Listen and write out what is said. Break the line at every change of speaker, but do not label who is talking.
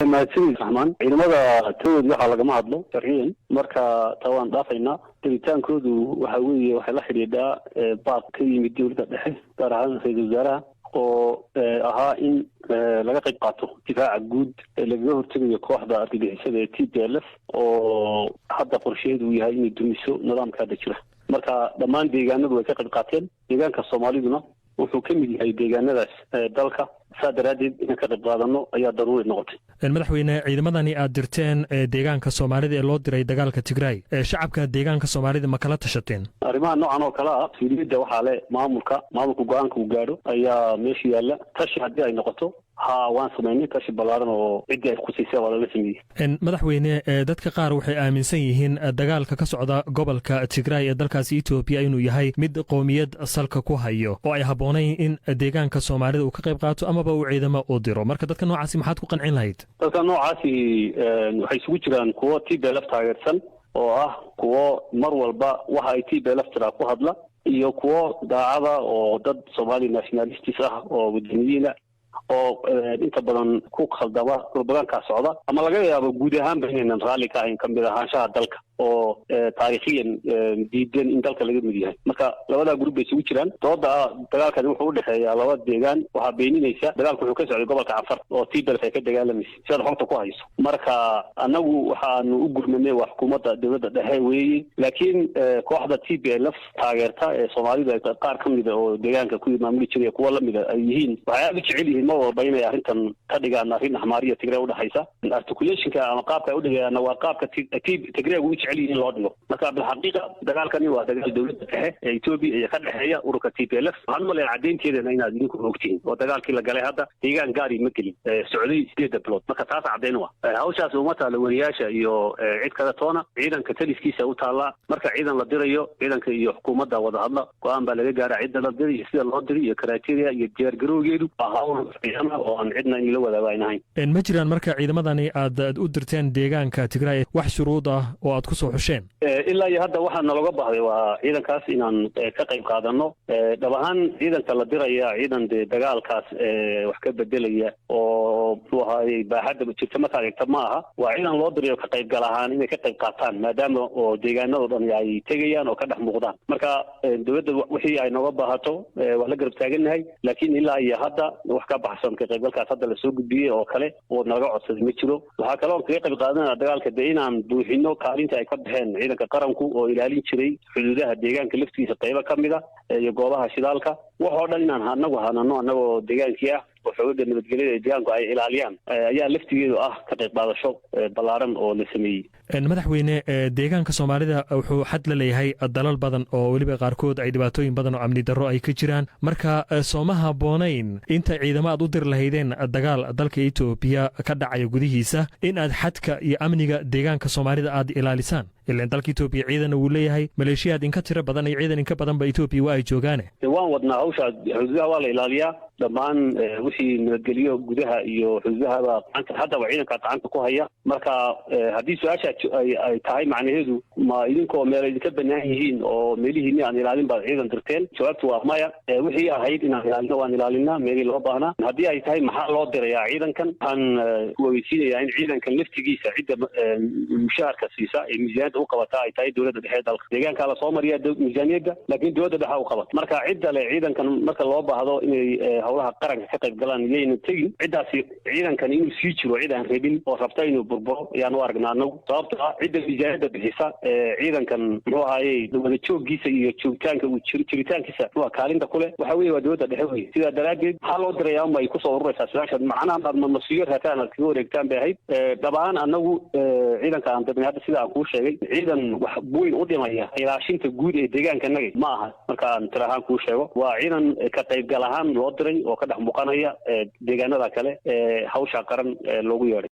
mahadsanid raxmaan ciidamada tawad waxa laga hadlo sharciyan marka tawan dhaafayna tiritaankoodu waxa weeye waxa la xiriidaa baaq ka yimid dawladda dhexe gaar ahaan ra'iisul wasaaraha oo ahaa in laga qayb qaato difaaca guud ee laga hortagayo kooxda argagixisada ee TPLF oo hadda qorsheedu yahay in dumiso nidaamka jira marka dhammaan deegaanadu way ka qayb qaateen deegaanka Soomaaliduna wuxuu ka mid yahay deegaanadaas dalka saadaradeed in ka qayb qaadano ayaa daruuri noqotay
madaxweyne ciidamadani aad dirteen deegaanka Soomaalida ee loo diray dagaalka Tigray shacabka deegaanka Soomaalida ma kala tashateen
arrimaha noocan oo kala ah fiilida waxa le maamulka go'aanka uu gaaro ayaa meesha yaala tashi hadii ay noqoto waan sameynay tashi balaaran oo cidii ay ku siisay wada la sameeyay
madaxweyne dadka qaar waxay aaminsan yihiin dagaalka ka socda gobolka Tigray ee dalkaasi Ethiopia inuu yahay mid qoomiyad salka ku hayo oo ay haboonayn in deegaanka Soomaalida uu ka qayb qaato ama uu ciidamo u diro marka dadka noocaasi maxaad ku qancin lahayd
dadka noocaasi waxay isugu jiraan kuwa TPLF taageersan oo ah kuwa mar walba waxa ay TPLF tira ku hadla iyo kuwa daacada oo dad Somali nationalists ah oo wadaniyiin oo inta badan ku khaldama badanka socda ama laga yaabo guud ahaan inaan raali ka ahayn kamid ahaanshaha dalka oo taariikhiyan diidan in dalka laga mid yahay marka labada group ay isugu jiraan dooda dagaalkan wuxuu u dhaxeeyaa laba deegaan waxa beeninaysa dagaalku wuxuu ka socday gobolka Afar oo TPLF ay ka dagaalamayso sida xogta ku hayso marka anagu waxaanu u gurmanay wax xukuumadda dawladda dhexe weeyii laakiin kooxda TPLF taageerta ee Soomaalida qaar kamid ah oo deegaanka ku maamuli jiray kuwa lamid ah ay yihiin waxay aad u jecel yihiin ma walba inay arrintan ka dhigaan arrin Axmaariya Tigray u dhaxaysa articulationka ama qaabka ay u dhigayaan waa qaabka Tigray u jecel yihiin loo dhigo marka bil xaqiiqa dagaalkani waa dagaal dawladda dhexe ee Ethiopia iyo ka dhaxeeya ururka TPLF waxaan malay cadeynteedana inaad idinku ogtiin oo dagaalkii la galay hadda deegaan gaari ma gelin Sacuudi 8 bilood marka taas cadeyn waa hawshaas uma taalo wariyaasha iyo cid kale toona ciidanka taliskiisa u taala marka ciidan la dirayo ciidanka iyo xukuumadda wada hadla go'aan baa laga gaaray cid la diray sida loo diray iyo criteria iyo diyaar garowgeedu oo aan cidna in la wadaagaynahay
ma jiraan marka ciidamadani aad u dirteen deegaanka Tigray wax shuruud ah oo aad ku soo xusheen
ilaa iyo hadda waxa nalaga baxday waa ciidankaas inaan ka qayb qaadano dhabahan ciidanka la diraya ciidan dagaalkaas wax ka bedelaya oo waxa baaxadda jirta marka ay ma aha waa ciidan loo dirayo ka qayb galahaan inay ka qayb qaataan maadaama oo deegaanada dhan ay tagayaan oo ka dhex muuqdaan marka dawladda wixii ay nooga baahato waa la garab taaganahay laakiin ilaa iyo hadda wax ka baxsan ka qaybgalkaas hadda la soo gudbiyay oo kale oo naga codsaday ma jiro waxa kale oo ka qayb qaadanaa dagaalka inaan buuxino kaalinta ay ka baxeen ciidanka qaranku oo ilaalin jiray xuduudaha deegaanka laftiisa qaybo kamid ah iyo goobaha shidaalka waxoo dhan inaan anagu hanano anagoo deegaankii ah وحوجة نبتجلية ديانكو أي إلاليان يا لفتي كتير بعض الشوق بلارن أو نسميه
madaxweyne deegaanka Soomaalida wuxuu xad la leeyahay dalal badan oo waliba qaarkood ay dhibaatooyin badan oo amni darro ay ka jiraan marka Soomaha boonayn inta ciidamada u dir lahaydeen dagaal dalka Ethiopia ka dhacay gudihiisa in aad xadka iyo amniga deegaanka Soomaalida aad ilaalisaan ilaa dalka Ethiopia ciidan uu leeyahay maleeshiyaad in ka tira badan iyo ciidan in ka badan ba Ethiopia waa ay joogaan
waan wadnaa hawsha xuduudaha waa la ilaaliyaa dhamaan wixii nabadgeliyo gudaha iyo xuduudaha hadda waa ciidanka gacanta ku haya marka hadii su'aasha ay tahay macnaheedu ma idinkoo meel idinka banaan yihiin oo meelihiina aan ilaalin baa ciidan dirteen jawaabtu waa maya wixii ahayd inaan ilaalino waan ilaalinaa meelii loo baahnaa hadii ay tahay maxaa loo dirayaa ciidankan aan weydiinayaa in ciidankan laftigiisa cidda mushaharka siisa ee miisaaniyadda u qabata ay tahay dawladda dhexe dalka deegaanka la soo mariya miisaaniyadda laakiin dawladda dhexe u qabata marka cidda le ciidankan marka loo baahdo inay hawlaha qaranka ka qayb galaan iyayna tegin ciddaasi ciidankan inuu sii jiro cid aan rabin oo rabta inuu burburo ayaan u aragnaa anagu sababtoo ah cidda miisaaniyadda bixisa ciidankan muxuu ahaayey wada jooggiisa iyo joogitaanka uu jiritaankiisa waa kaalinta kule waxa weeye waa dawladda dhexe weye sidaa daraaddeed maxaa loo dirayaa uma ay kusoo ururaysaa su-aasha macnaha masiyo rataan aad kaga wareegtaan bay ahayd dhabaan anagu ciidanka aan dirnay hadda sida aan kuu sheegay ciidan wax weyn u dhimaya ilaashinta guud ee deegaankanaga ma aha marka aan tira ahaan kuu sheego waa ciidan ka qaybgal ahaan loo diray oo ka dhex muuqanaya deegaanada kale hawsha qaran loogu yeedhay